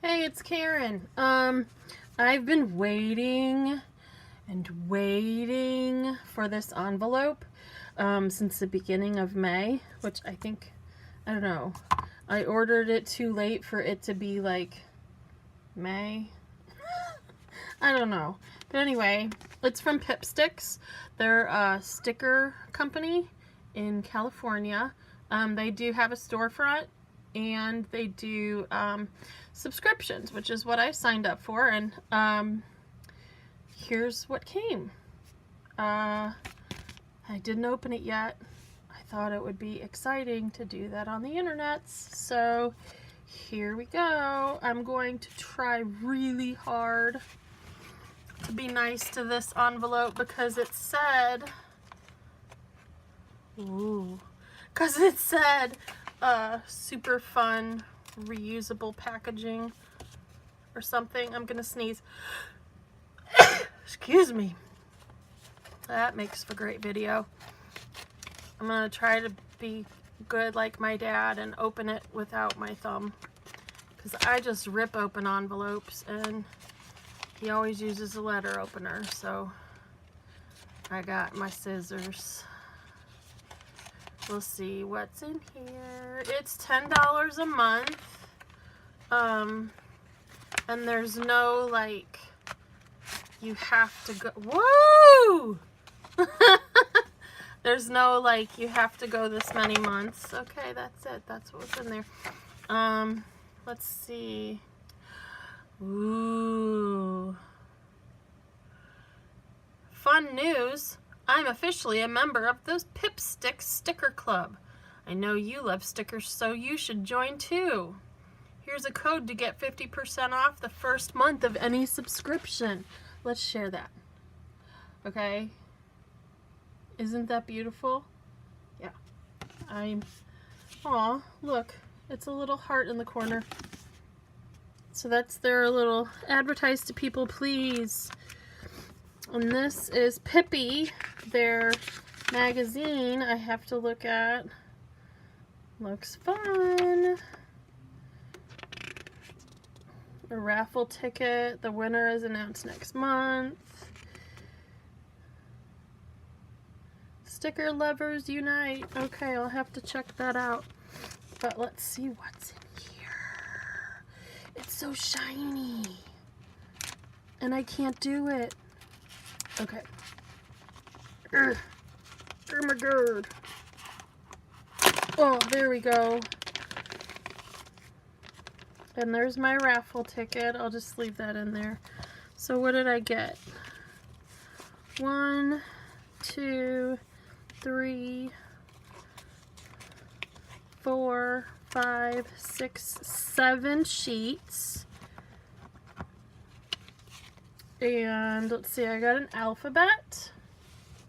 Hey, it's Karen. I've been waiting and waiting for this envelope since the beginning of May, which I don't know, I ordered it too late for it to be like May. I don't know. But anyway, it's from Pipsticks. They're a sticker company in California. They do have a storefront and they do subscriptions, which is what I signed up for. And here's what came. I didn't open it yet. I thought it would be exciting to do that on the internet. So here we go. I'm going to try really hard to be nice to this envelope because it said, super fun reusable packaging or something. I'm gonna sneeze. Excuse me. That makes for great video. I'm gonna try to be good like my dad and open it without my thumb, because I just rip open envelopes and he always uses a letter opener, so I got my scissors. We'll see what's in here. It's $10 a month. And there's no like, you have to go, whoa! There's no like, you have to go this many months. Okay, that's it. That's what's in there. Let's see. Ooh. Fun news. I'm officially a member of the Pipsticks Sticker Club. I know you love stickers, so you should join too. Here's a code to get 50% off the first month of any subscription. Let's share that. Okay. Isn't that beautiful? Yeah. Aw, look. It's a little heart in the corner. So that's their little advertise to people, please. And this is Pippi, their magazine I have to look at. Looks fun. A raffle ticket. The winner is announced next month. Sticker lovers unite. Okay, I'll have to check that out. But let's see what's in here. It's so shiny. And I can't do it. Okay. Oh my god. Oh, there we go. And there's my raffle ticket. I'll just leave that in there. So what did I get? 1, 2, 3, 4, 5, 6, 7 sheets. And let's see, I got an alphabet.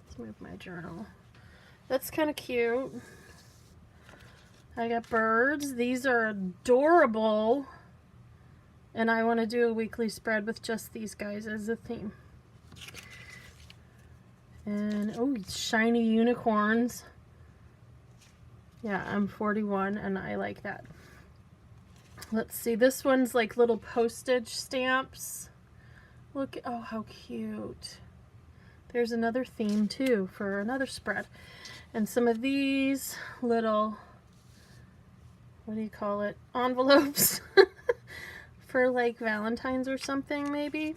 Let's move my journal. That's kind of cute. I got birds. These are adorable. And I want to do a weekly spread with just these guys as a theme. And, oh, shiny unicorns. Yeah, I'm 41 and I like that. Let's see, this one's like little postage stamps. Look, oh, how cute. There's another theme too for another spread. And some of these little, what do you call it, envelopes for like Valentine's or something maybe.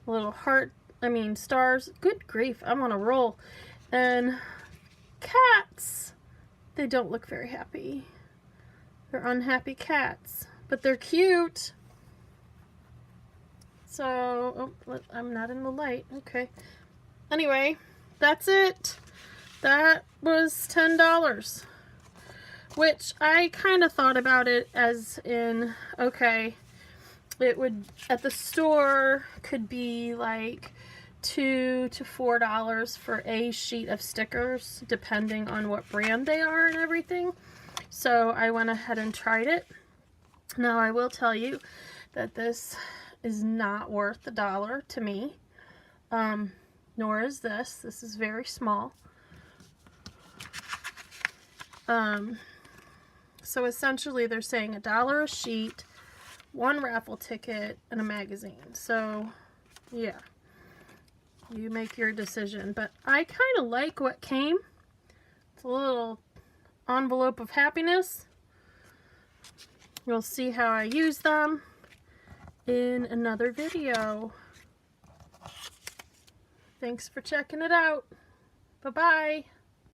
Little heart, stars. Good grief, I'm on a roll. And cats. They don't look very happy. They're unhappy cats, but they're cute. So, oh, I'm not in the light. Okay. Anyway, that's it. That was $10. Which I kind of thought about it as in, okay, it would, at the store, could be like $2 to $4 for a sheet of stickers, depending on what brand they are and everything. So I went ahead and tried it. Now I will tell you that this is not worth $1 to me, nor is this. This is very small. So essentially they're saying $1 a sheet one raffle ticket, and a magazine. So, yeah. You make your decision. But I kind of like what came. It's a little envelope of happiness. You'll see how I use them in another video. Thanks for checking it out. Bye-bye.